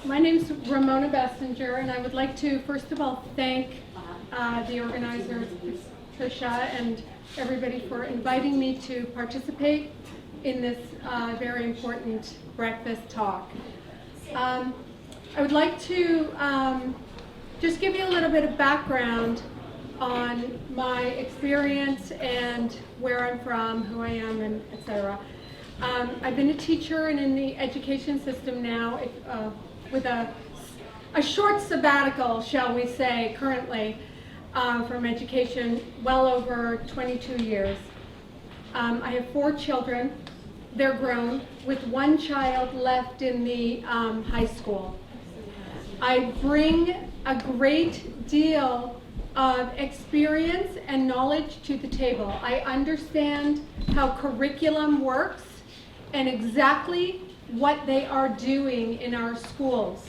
My name is Ramona Bessinger, and I would like to first of all thank the organizers, Tricia and everybody, for inviting me to participate in this very important breakfast talk. I would like to just give you a little bit of background on my experience and where I'm from, who I am, and etc. I've been a teacher and in the education system now with a short sabbatical, shall we say, currently from education, well over 22 years. I have 4 children. They're grown, with 1 child left in the high school. I bring a great deal of experience and knowledge to the table. I understand how curriculum works and exactly what they are doing in our schools.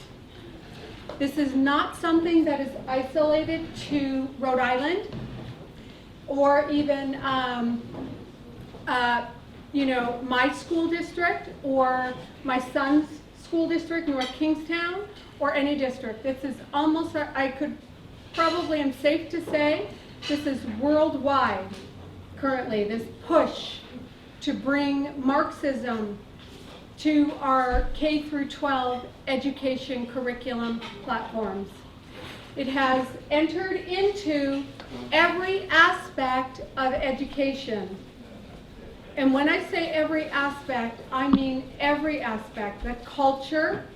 This is not something that is isolated to Rhode Island or even my school district or my son's school district, North Kingstown, or any district. This is almost, probably am safe to say, this is worldwide currently, this push to bring Marxism to our K through 12 education curriculum platforms. It has entered into every aspect of education. And when I say every aspect, I mean every aspect: the culture,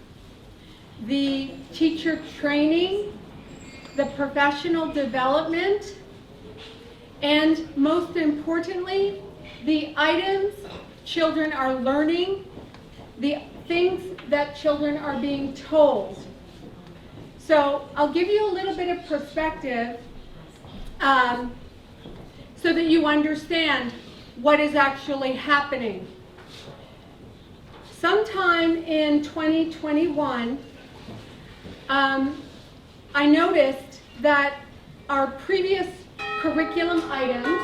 the teacher training, the professional development, and most importantly, the items children are learning, the things that children are being told. So I'll give you a little bit of perspective so that you understand what is actually happening. Sometime in 2021, I noticed that our previous curriculum items,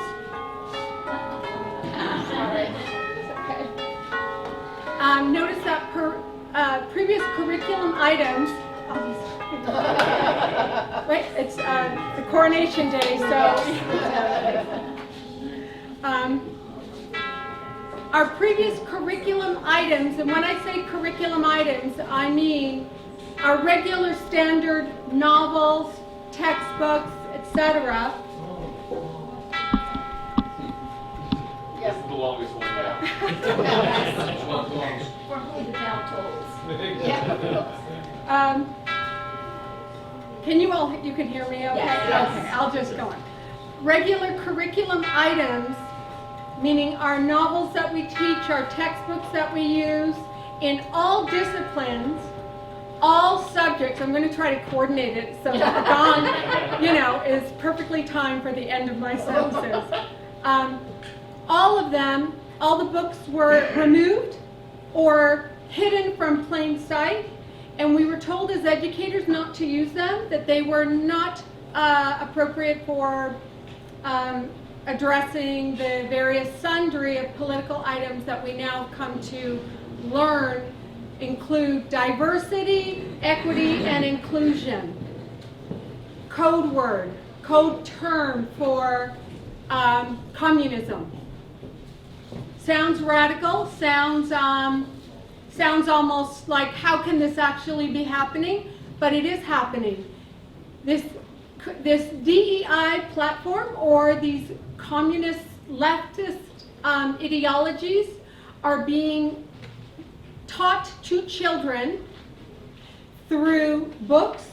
noticed that previous curriculum items, right? It's the coronation day, so our previous curriculum items, and when I say curriculum items, I mean our regular standard novels, textbooks, etc. Yes. The longest one, yeah. Formerly the bell tolls. Can you can hear me okay? Yes. Okay, I'll just go on. Regular curriculum items, meaning our novels that we teach, our textbooks that we use in all disciplines, all subjects. I'm going to try to coordinate it so that the gong, is perfectly timed for the end of my sentences. All of them, all the books were removed or hidden from plain sight, and we were told as educators not to use them, that they were not appropriate for addressing the various sundry of political items that we now come to learn include diversity, equity, and inclusion. Code word, code term for communism. Sounds radical, sounds almost like, how can this actually be happening? But it is happening. This DEI platform, or these communist leftist ideologies, are being taught to children through books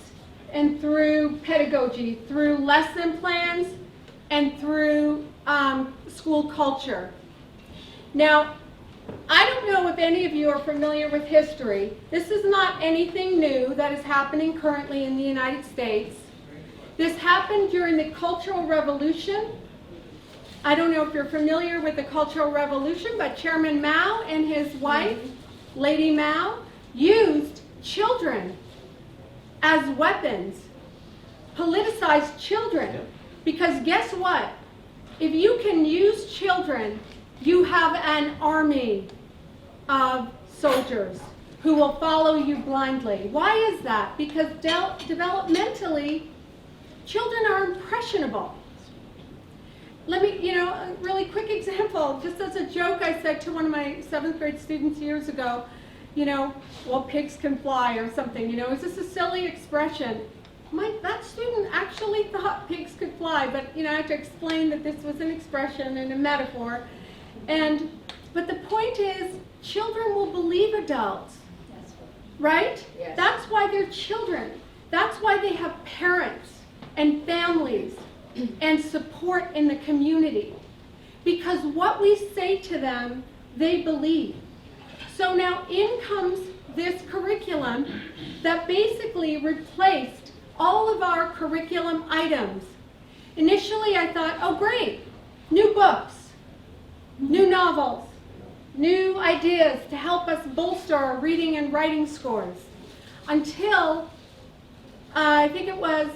and through pedagogy, through lesson plans, and through school culture. Now, I don't know if any of you are familiar with history. This is not anything new that is happening currently in the United States. This happened during the Cultural Revolution. I don't know if you're familiar with the Cultural Revolution, but Chairman Mao and his wife, Lady Mao, used children as weapons, politicized children. Because guess what? If you can use children, you have an army of soldiers. who will follow you blindly. Why is that? Because developmentally, children are impressionable. Let me, a really quick example. Just as a joke, I said to one of my 7th grade students years ago, well, pigs can fly or something. Is this a silly expression? That student actually thought pigs could fly, but I have to explain that this was an expression and a metaphor. But the point is, children will believe adults, right? Yes. That's why they're children. That's why they have parents and families and support in the community. Because what we say to them, they believe. So now in comes this curriculum that basically replaced all of our curriculum items. Initially I thought, oh great, new books, new novels, new ideas to help us bolster our reading and writing scores. Until, I think it was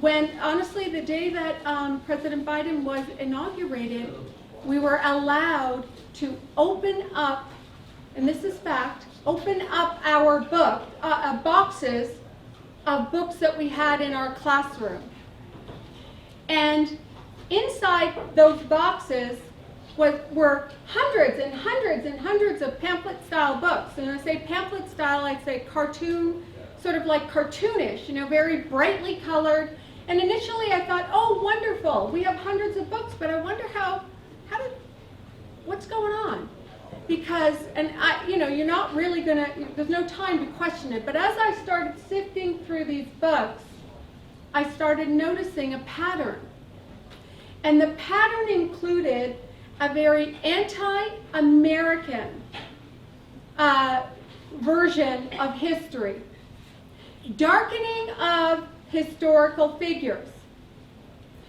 when, honestly, the day that President Biden was inaugurated, we were allowed to open up, and this is fact, open up our boxes of books that we had in our classroom. And inside those boxes were hundreds and hundreds and hundreds of pamphlet-style books. And when I say pamphlet-style, I say cartoon, sort of like cartoonish, very brightly colored. And initially I thought, oh, wonderful, we have hundreds of books, but I wonder what's going on? Because, you're not really there's no time to question it, but as I started sifting through these books, I started noticing a pattern. And the pattern included a very anti-American version of history, darkening of historical figures.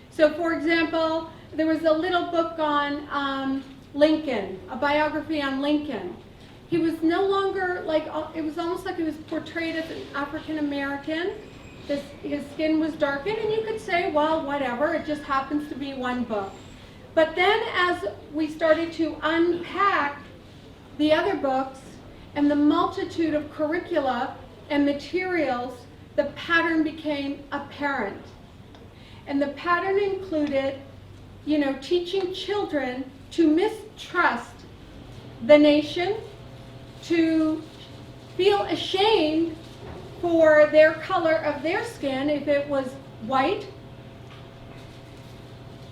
So for example, there was a little book on Lincoln, a biography on Lincoln. He was no longer it was almost like he was portrayed as an African American. His skin was darkened, and you could say, well, whatever, it just happens to be one book. But then as we started to unpack the other books and the multitude of curricula and materials, the pattern became apparent. And the pattern included, teaching children to mistrust the nation, to feel ashamed for their color of their skin if it was white.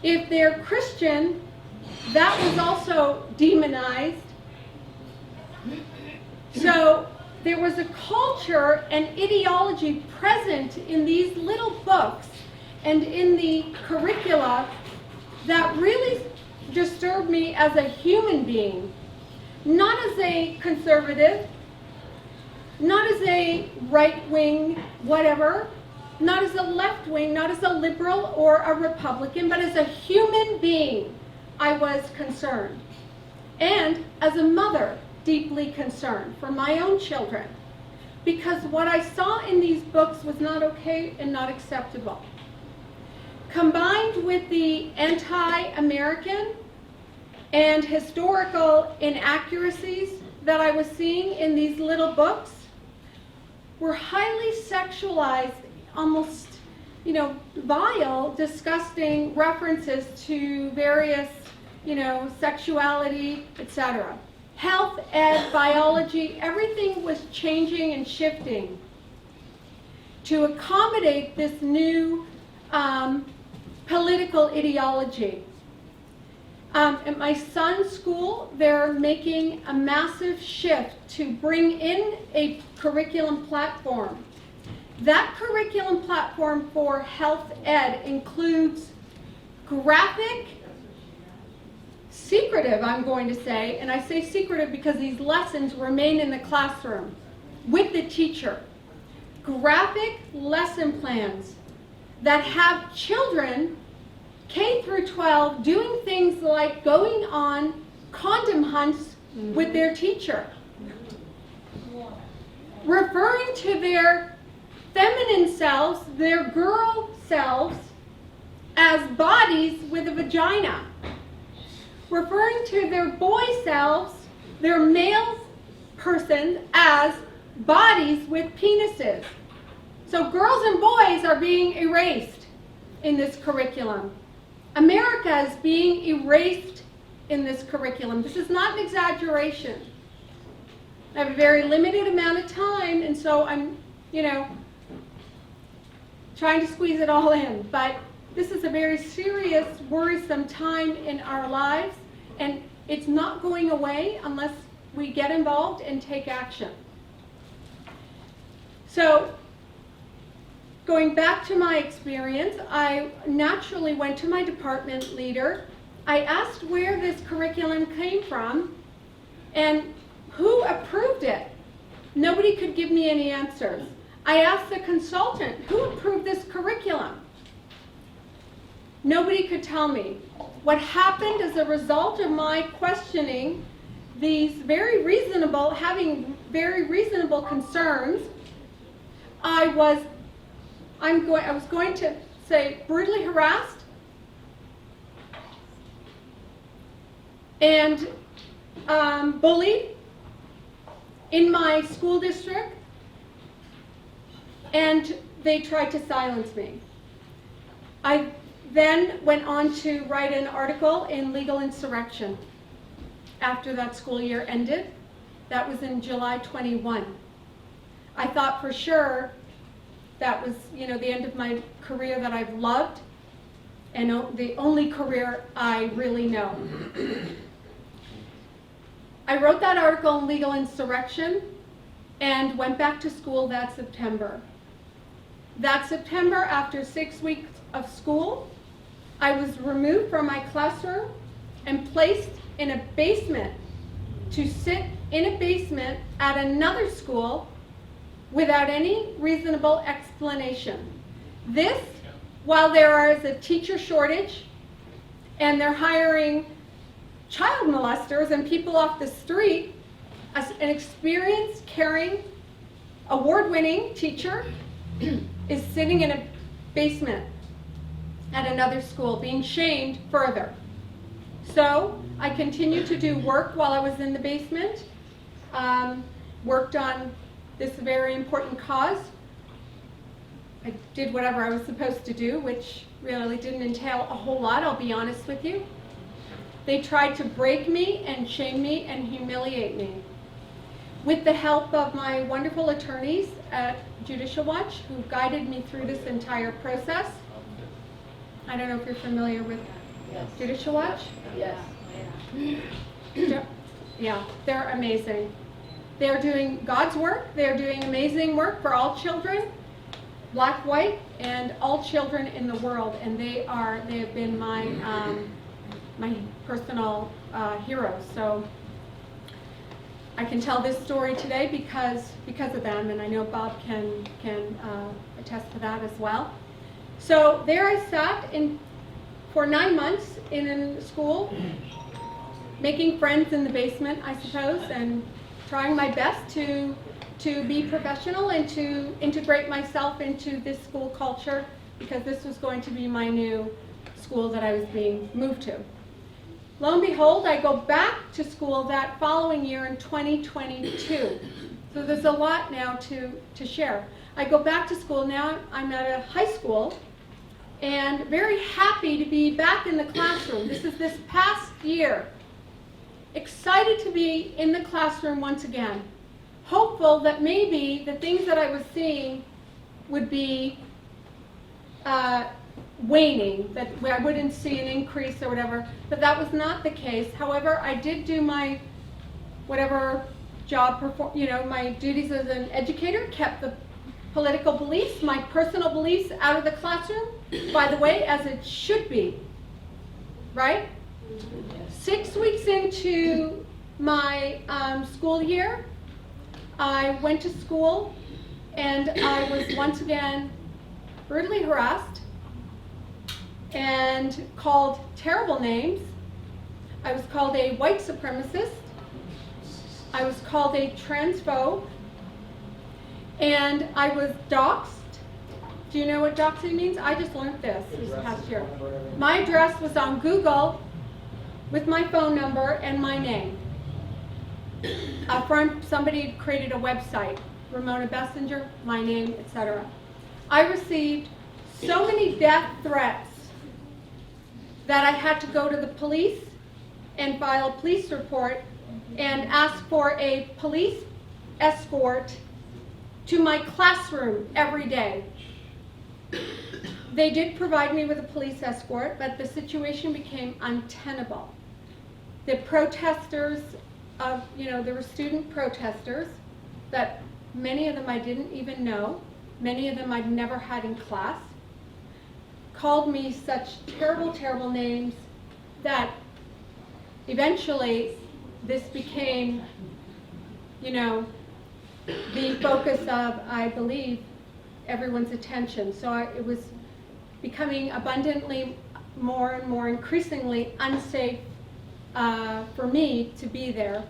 If they're Christian, that was also demonized. So there was a culture and ideology present in these little books and in the curricula that really disturbed me as a human being, not as a conservative, not as a right-wing whatever, not as a left-wing, not as a liberal or a Republican, but as a human being, I was concerned. And as a mother, deeply concerned for my own children, because what I saw in these books was not okay and not acceptable. Combined with the anti-American and historical inaccuracies that I was seeing in these little books were highly sexualized, almost, vile, disgusting references to various, sexuality, etc. Health, ed, biology, everything was changing and shifting to accommodate this new political ideology. At my son's school, they're making a massive shift to bring in a curriculum platform. That curriculum platform for health ed includes graphic, secretive, I'm going to say, and I say secretive because these lessons remain in the classroom with the teacher. Graphic lesson plans that have children K through 12 doing things like going on condom hunts with their teacher, referring to their feminine selves, their girl selves, as bodies with a vagina, referring to their boy selves, their male persons as bodies with penises. So girls and boys are being erased in this curriculum. America is being erased in this curriculum. This is not an exaggeration. I have a very limited amount of time, and so I'm, trying to squeeze it all in. But this is a very serious, worrisome time in our lives, and it's not going away unless we get involved and take action. So, going back to my experience, I naturally went to my department leader. I asked where this curriculum came from and who approved it. Nobody could give me any answers. I asked the consultant, who approved this curriculum? Nobody could tell me. What happened as a result of my questioning these having very reasonable concerns, I was going to say brutally harassed and bullied in my school district, and they tried to silence me. I then went on to write an article in Legal Insurrection after that school year ended. That was in July 21. I thought for sure that was, the end of my career that I've loved, and the only career I really know. I wrote that article in Legal Insurrection and went back to school that September. That September, after 6 weeks of school, I was removed from my classroom and placed in a basement to sit in a basement at another school without any reasonable explanation. This, while there is a teacher shortage and they're hiring child molesters and people off the street, an experienced, caring, award-winning teacher is sitting in a basement at another school, being shamed further. So I continued to do work while I was in the basement, worked on this very important cause. I did whatever I was supposed to do, which really didn't entail a whole lot, I'll be honest with you. They tried to break me and shame me and humiliate me. With the help of my wonderful attorneys at Judicial Watch, who guided me through this entire process. I don't know if you're familiar with Judicial Watch? Yes. Yeah, they're amazing. They're doing God's work. They're doing amazing work for all children, black, white, and all children in the world. And they have been my my personal heroes. So I can tell this story today because of them, and I know Bob can attest to that as well. So there I sat for 9 months in school, making friends in the basement, I suppose, and trying my best to be professional and to integrate myself into this school culture, because this was going to be my new school that I was being moved to. Lo and behold, I go back to school that following year in 2022. So there's a lot now to share. I go back to school, now I'm at a high school, and very happy to be back in the classroom. This is this past year. Excited to be in the classroom once again. Hopeful that maybe the things that I was seeing would be waning, that I wouldn't see an increase or whatever, but that was not the case. However, I did do my whatever job, my duties as an educator, kept the political beliefs, my personal beliefs out of the classroom, by the way, as it should be, right? 6 weeks into my school year, I went to school and I was once again brutally harassed and called terrible names. I was called a white supremacist. I was called a transphobe. And I was doxxed. Do you know what doxing means? I just learned this past year. My address was on Google with my phone number and my name. somebody created a website, Ramona Bessinger, my name, etc. I received so many death threats that I had to go to the police and file a police report and ask for a police escort to my classroom every day. They did provide me with a police escort, but the situation became untenable. The protesters, there were student protesters that many of them I didn't even know, many of them I'd never had in class, called me such terrible, terrible names that eventually this became, the focus of, I believe, everyone's attention. So it was becoming abundantly more and more increasingly unsafe for me to be there.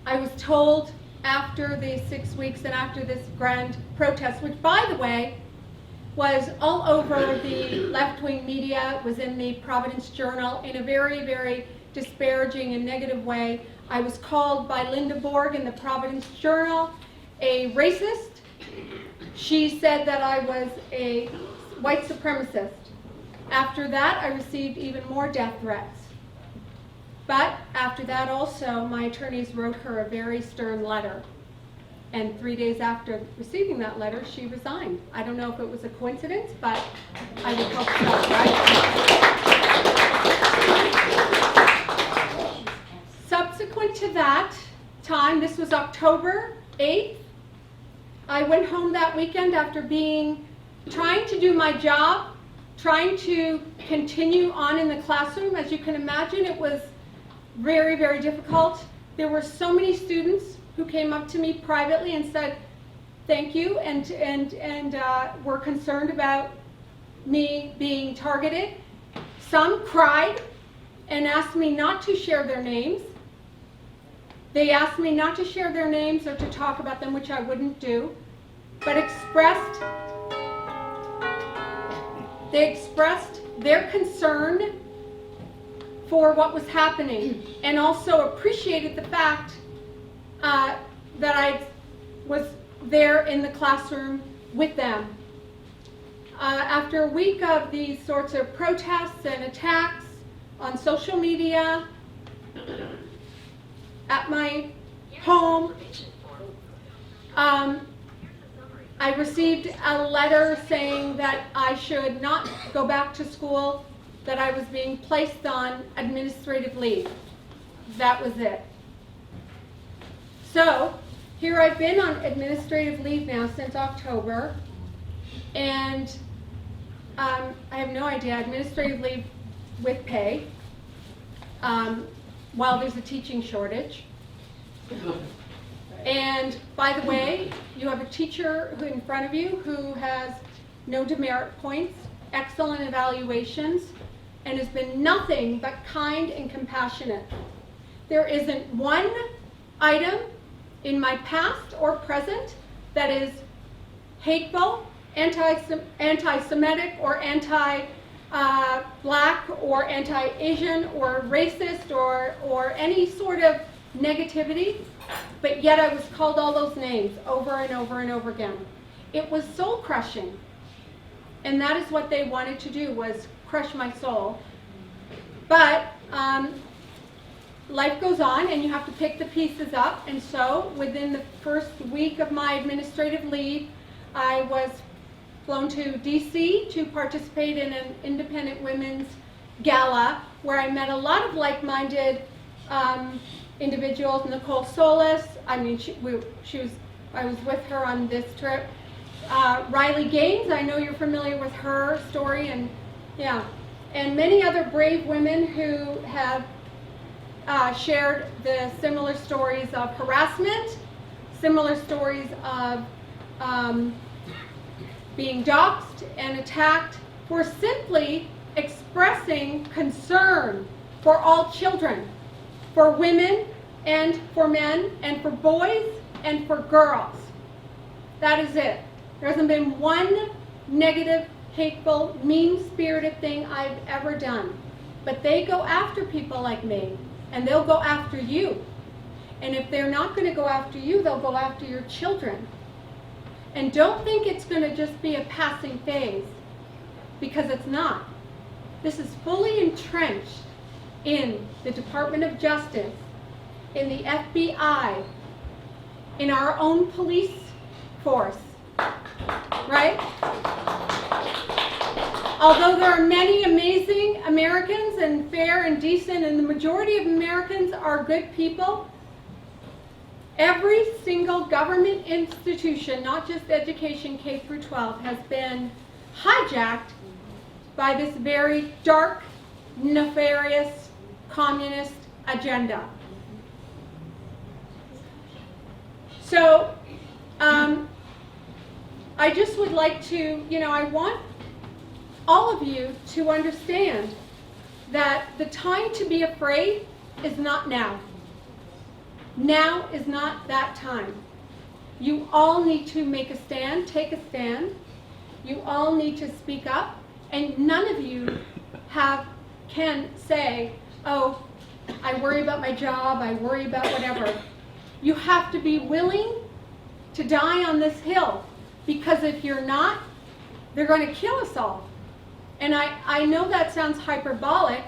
I was told after the 6 weeks and after this grand protest, which by the way was all over the left-wing media, was in the Providence Journal in a very, very disparaging and negative way. I was called by Linda Borg in the Providence Journal a racist. She said that I was a white supremacist. After that, I received even more death threats. But after that also, my attorneys wrote her a very stern letter. And 3 days after receiving that letter, she resigned. I don't know if it was a coincidence, but I would hope so, right? Subsequent to that time, this was October 8th, I went home that weekend after trying to do my job, trying to continue on in the classroom. As you can imagine, it was very, very difficult. There were so many students who came up to me privately and said thank you and were concerned about me being targeted. Some cried and asked me not to share their names. They asked me not to share their names or to talk about them, which I wouldn't do, but they expressed their concern for what was happening and also appreciated the fact that I was there in the classroom with them. After a week of these sorts of protests and attacks on social media, at my home, I received a letter saying that I should not go back to school, that I was being placed on administrative leave. That was it. So, here I've been on administrative leave now since October, and I have no idea, administrative leave with pay, while there's a teaching shortage. And by the way, you have a teacher in front of you who has no demerit points, excellent evaluations, and has been nothing but kind and compassionate. There isn't one item in my past or present that is hateful, anti-Semitic, or anti-Black, or anti-Asian, or racist, or any sort of negativity, but yet I was called all those names over and over and over again. It was soul crushing, and that is what they wanted to do, was crush my soul. But life goes on, and you have to pick the pieces up, and so within the first week of my administrative leave, I was flown to DC to participate in an independent women's gala where I met a lot of like-minded individuals. Nicole Solis, I was with her on this trip. Riley Gaines, I know you're familiar with her story, and many other brave women who have shared the similar stories of harassment, similar stories of being doxxed and attacked for simply expressing concern for all children, for women and for men and for boys and for girls. That is it. There hasn't been one negative, hateful, mean-spirited thing I've ever done. But they go after people like me, and they'll go after you And if they're not going to go after you, they'll go after your children. And don't think it's going to just be a passing phase, because it's not. This is fully entrenched in the Department of Justice, in the FBI, in our own police force, right? Although there are many amazing Americans and fair and decent, and the majority of Americans are good people, every single government institution, not just education K through 12, has been hijacked by this very dark, nefarious, communist agenda. So, I just would like to, I want all of you to understand that the time to be afraid is not now. Now is not that time. You all need to make a stand, take a stand. You all need to speak up, and none of you can say, oh, I worry about my job, I worry about whatever. You have to be willing to die on this hill, because if you're not, they're going to kill us all. And I know that sounds hyperbolic,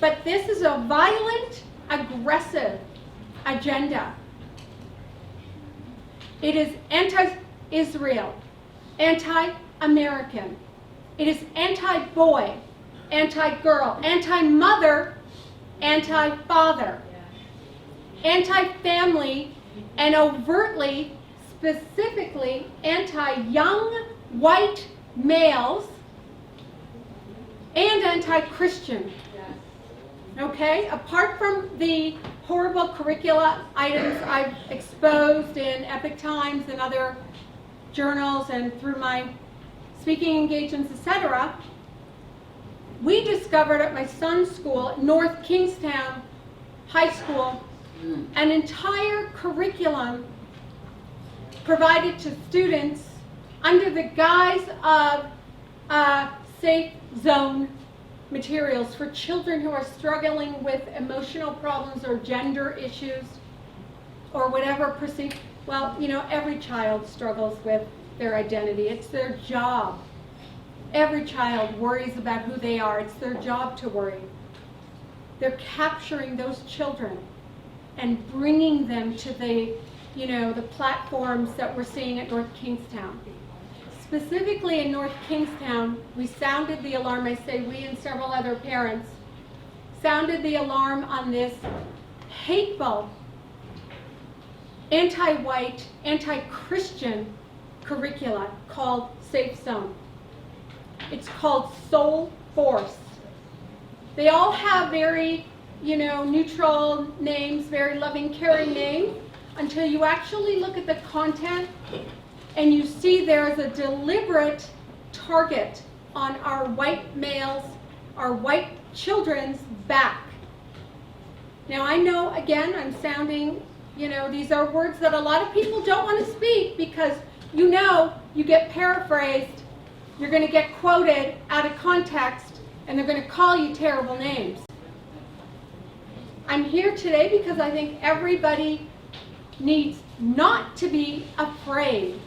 but this is a violent, aggressive agenda. It is anti-Israel, anti-American. It is anti-boy, anti-girl, anti-mother, anti-father, anti-family, and overtly, specifically, anti-young white males, and anti-Christian. Okay? Apart from the horrible curricula items I've exposed in Epic Times and other journals and through my speaking engagements, etc., we discovered at my son's school, North Kingstown High School, an entire curriculum provided to students under the guise of safe zone materials for children who are struggling with emotional problems or gender issues or whatever perceived. Well, every child struggles with their identity. It's their job. Every child worries about who they are. It's their job to worry. They're capturing those children and bringing them to the platforms that we're seeing at North Kingstown. Specifically in North Kingstown, we sounded the alarm. I say we and several other parents sounded the alarm on this hateful, anti-white, anti-Christian curricula called Safe Zone. It's called Soul Force. They all have very, neutral names, very loving, caring names, until you actually look at the content and you see there's a deliberate target on our white males, our white children's back. Now I know, again, I'm sounding, these are words that a lot of people don't want to speak because you get paraphrased, you're going to get quoted out of context, and they're going to call you terrible names. I'm here today because I think everybody needs not to be afraid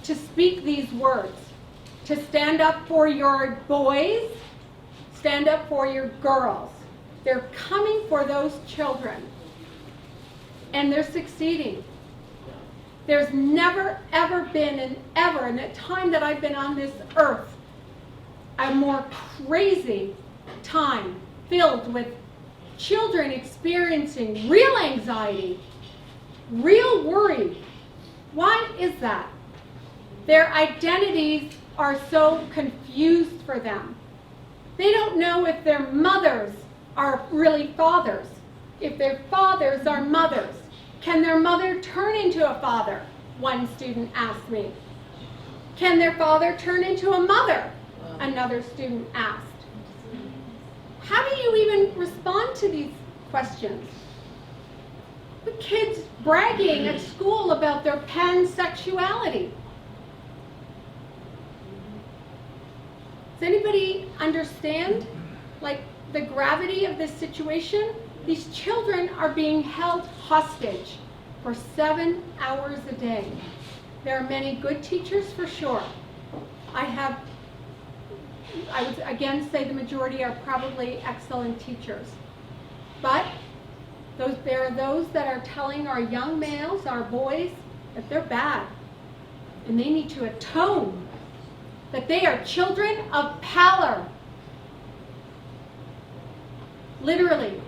to speak these words, to stand up for your boys, stand up for your girls. They're coming for those children, and they're succeeding. There's never, ever been, in the time that I've been on this earth, a more crazy time filled with children experiencing real anxiety, real worry. Why is that? Their identities are so confused for them. They don't know if their mothers are really fathers, if their fathers are mothers. Can their mother turn into a father? One student asked me. Can their father turn into a mother? Another student asked. How do you even respond to these questions? The kids bragging at school about their pansexuality. Does anybody understand, the gravity of this situation? These children are being held hostage for 7 hours a day. There are many good teachers for sure. I would again say the majority are probably excellent teachers. But there are those that are telling our young males, our boys, that they're bad. And they need to atone that they are children of pallor. Literally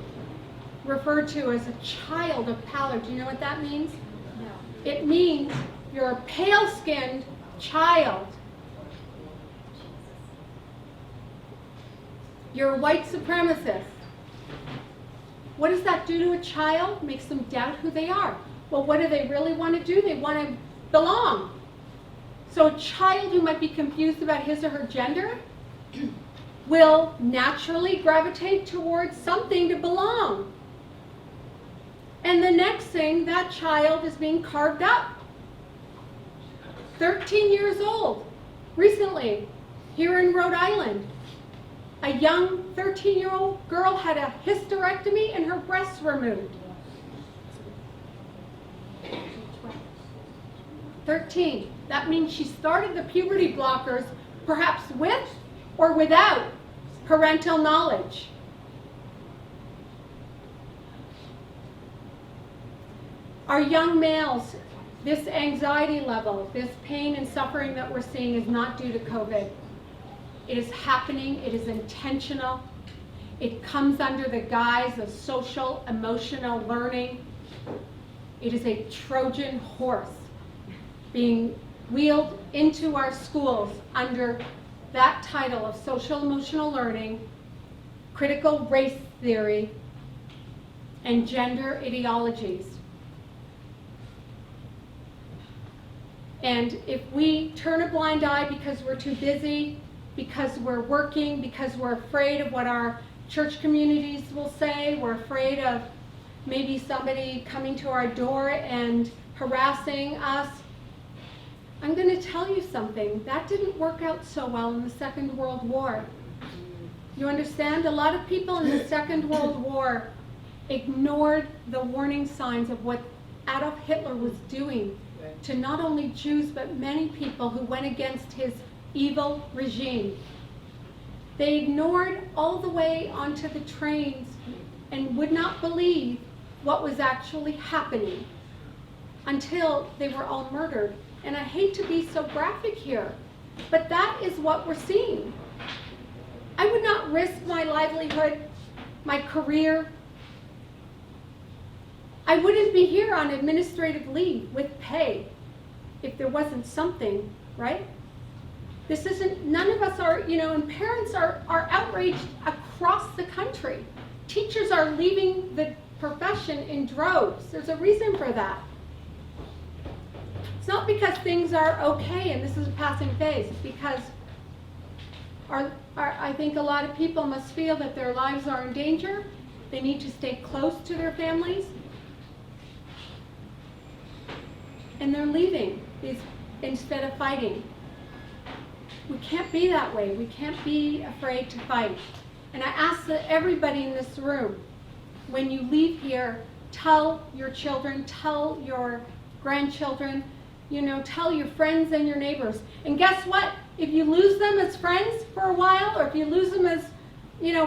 referred to as a child of pallor. Do you know what that means? No. It means you're a pale-skinned child. You're a white supremacist. What does that do to a child? Makes them doubt who they are. Well, what do they really want to do? They want to belong. So a child who might be confused about his or her gender will naturally gravitate towards something to belong. And the next thing, that child is being carved up. 13 years old, recently, here in Rhode Island. A young 13-year-old girl had a hysterectomy and her breasts removed. 13. That means she started the puberty blockers perhaps with or without parental knowledge. Our young males, this anxiety level, this pain and suffering that we're seeing is not due to COVID. It is happening, it is intentional. It comes under the guise of social, emotional learning. It is a Trojan horse being wheeled into our schools under that title of social emotional learning, critical race theory, and gender ideologies. And if we turn a blind eye because we're too busy, because we're working, because we're afraid of what our church communities will say, we're afraid of maybe somebody coming to our door and harassing us, I'm going to tell you something. That didn't work out so well in the Second World War. You understand? A lot of people in the Second World War ignored the warning signs of what Adolf Hitler was doing to not only Jews, but many people who went against his evil regime. They ignored all the way onto the trains and would not believe what was actually happening until they were all murdered. And I hate to be so graphic here, but that is what we're seeing. I would not risk my livelihood, my career. I wouldn't be here on administrative leave with pay if there wasn't something, right? This isn't, none of us are, and parents are outraged across the country. Teachers are leaving the profession in droves. There's a reason for that. It's not because things are okay and this is a passing phase. It's because I think a lot of people must feel that their lives are in danger. They need to stay close to their families. And they're leaving instead of fighting. We can't be that way. We can't be afraid to fight. And I ask that everybody in this room, when you leave here, tell your children, tell your grandchildren, tell your friends and your neighbors. And guess what? If you lose them as friends for a while, or if you lose them as,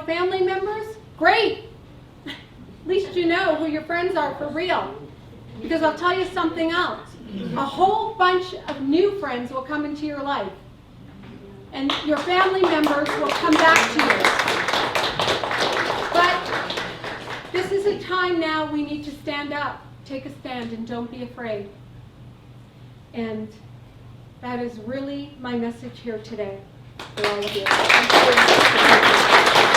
family members, great. At least you know who your friends are for real. Because I'll tell you something else. A whole bunch of new friends will come into your life. And your family members will come back to you. But this is a time now we need to stand up, take a stand, and don't be afraid. And that is really my message here today for all of you. Thank you.